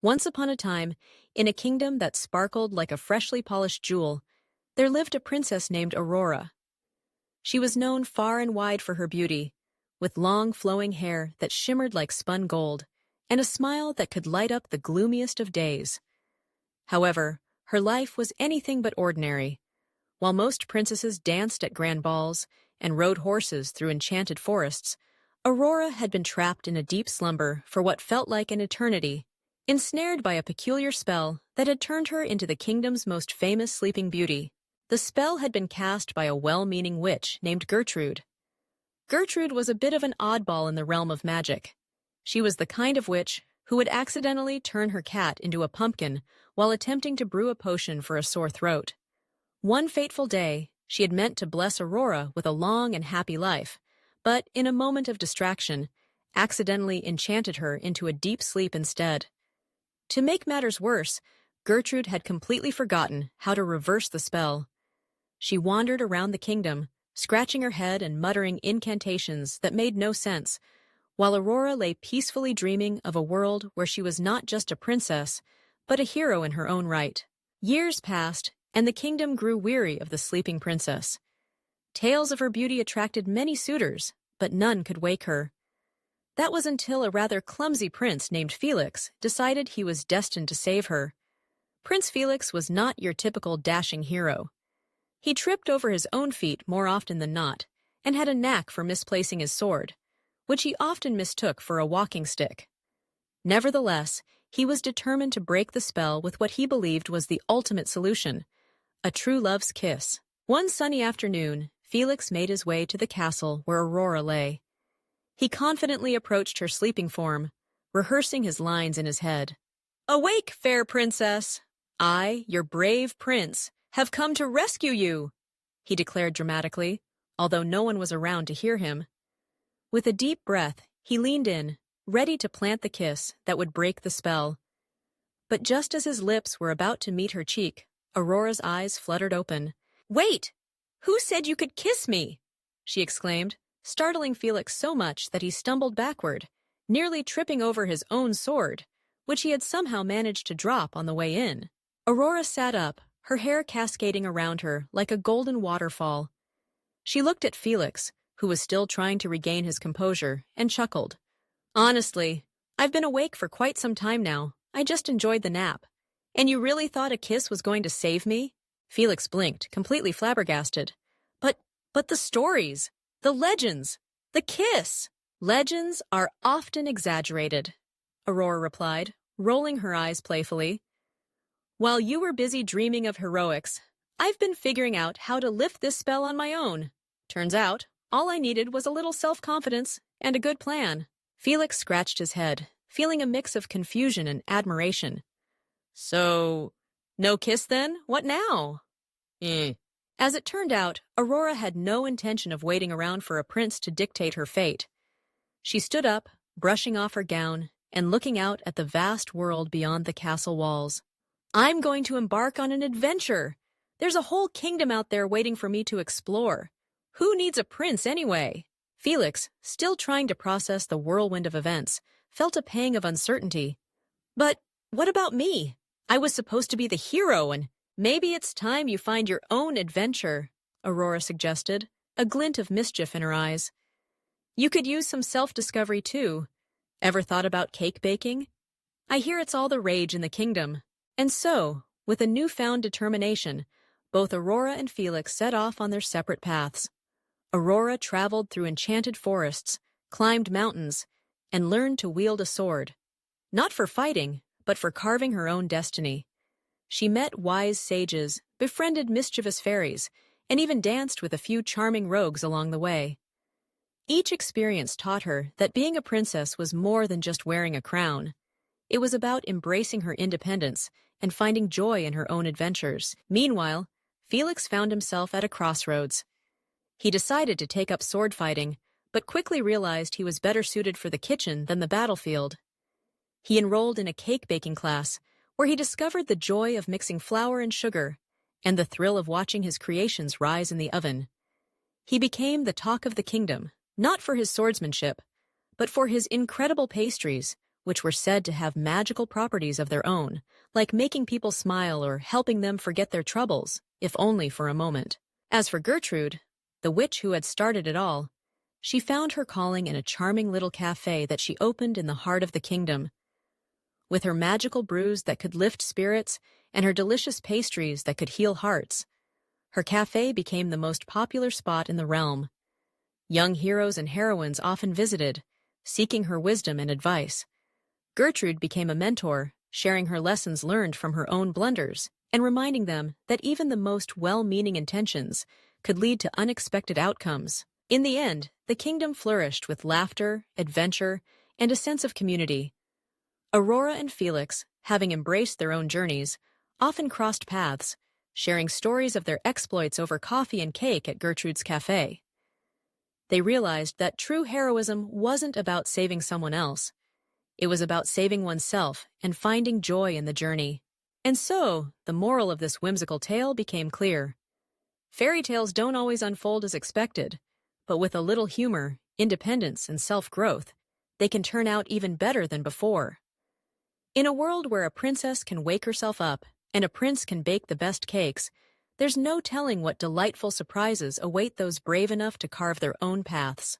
Once upon a time, in a kingdom that sparkled like a freshly polished jewel, there lived a princess named Aurora. She was known far and wide for her beauty, with long flowing hair that shimmered like spun gold, and a smile that could light up the gloomiest of days. However, her life was anything but ordinary. While most princesses danced at grand balls and rode horses through enchanted forests, Aurora had been trapped in a deep slumber for what felt like an eternity, ensnared by a peculiar spell that had turned her into the kingdom's most famous sleeping beauty. The spell had been cast by a well-meaning witch named Gertrude. Gertrude was a bit of an oddball in the realm of magic. She was the kind of witch who would accidentally turn her cat into a pumpkin while attempting to brew a potion for a sore throat. One fateful day, she had meant to bless Aurora with a long and happy life, but in a moment of distraction, accidentally enchanted her into a deep sleep instead. To make matters worse, Gertrude had completely forgotten how to reverse the spell. She wandered around the kingdom, scratching her head and muttering incantations that made no sense, while Aurora lay peacefully dreaming of a world where she was not just a princess, but a hero in her own right. Years passed, and the kingdom grew weary of the sleeping princess. Tales of her beauty attracted many suitors, but none could wake her. That was until a rather clumsy prince named Felix decided he was destined to save her. Prince Felix was not your typical dashing hero. He tripped over his own feet more often than not, and had a knack for misplacing his sword, which he often mistook for a walking stick. Nevertheless, he was determined to break the spell with what he believed was the ultimate solution, a true love's kiss. One sunny afternoon, Felix made his way to the castle where Aurora lay. He confidently approached her sleeping form, rehearsing his lines in his head. "Awake, fair princess! I, your brave prince, have come to rescue you," he declared dramatically, although no one was around to hear him. With a deep breath, he leaned in, ready to plant the kiss that would break the spell. But just as his lips were about to meet her cheek, Aurora's eyes fluttered open. "Wait! Who said you could kiss me?" she exclaimed, startling Felix so much that he stumbled backward, nearly tripping over his own sword, which he had somehow managed to drop on the way in. Aurora sat up, her hair cascading around her like a golden waterfall. She looked at Felix, who was still trying to regain his composure, and chuckled. "Honestly, I've been awake for quite some time now. I just enjoyed the nap. And you really thought a kiss was going to save me?" Felix blinked, completely flabbergasted. But the stories, the legends, the kiss." "Legends are often exaggerated," Aurora replied, rolling her eyes playfully. "While you were busy dreaming of heroics, I've been figuring out how to lift this spell on my own. Turns out, all I needed was a little self-confidence and a good plan." Felix scratched his head, feeling a mix of confusion and admiration. "So, no kiss then? What now?" As it turned out, Aurora had no intention of waiting around for a prince to dictate her fate. She stood up, brushing off her gown, and looking out at the vast world beyond the castle walls. "I'm going to embark on an adventure. There's a whole kingdom out there waiting for me to explore. Who needs a prince anyway?" Felix, still trying to process the whirlwind of events, felt a pang of uncertainty. "But what about me? I was supposed to be the hero, and maybe it's time you find your own adventure," Aurora suggested, a glint of mischief in her eyes. "You could use some self-discovery too. Ever thought about cake baking? I hear it's all the rage in the kingdom." And so, with a newfound determination, both Aurora and Felix set off on their separate paths. Aurora traveled through enchanted forests, climbed mountains, and learned to wield a sword. Not for fighting, but for carving her own destiny. She met wise sages, befriended mischievous fairies, and even danced with a few charming rogues along the way. Each experience taught her that being a princess was more than just wearing a crown. It was about embracing her independence and finding joy in her own adventures. Meanwhile, Felix found himself at a crossroads. He decided to take up sword fighting, but quickly realized he was better suited for the kitchen than the battlefield. He enrolled in a cake-baking class, where he discovered the joy of mixing flour and sugar, and the thrill of watching his creations rise in the oven. He became the talk of the kingdom, not for his swordsmanship, but for his incredible pastries, which were said to have magical properties of their own, like making people smile or helping them forget their troubles, if only for a moment. As for Gertrude, the witch who had started it all, she found her calling in a charming little café that she opened in the heart of the kingdom. With her magical brews that could lift spirits and her delicious pastries that could heal hearts, her café became the most popular spot in the realm. Young heroes and heroines often visited, seeking her wisdom and advice. Gertrude became a mentor, sharing her lessons learned from her own blunders and reminding them that even the most well-meaning intentions could lead to unexpected outcomes. In the end, the kingdom flourished with laughter, adventure, and a sense of community. Aurora and Felix, having embraced their own journeys, often crossed paths, sharing stories of their exploits over coffee and cake at Gertrude's café. They realized that true heroism wasn't about saving someone else. It was about saving oneself and finding joy in the journey. And so, the moral of this whimsical tale became clear. Fairy tales don't always unfold as expected, but with a little humor, independence, and self-growth, they can turn out even better than before. In a world where a princess can wake herself up and a prince can bake the best cakes, there's no telling what delightful surprises await those brave enough to carve their own paths.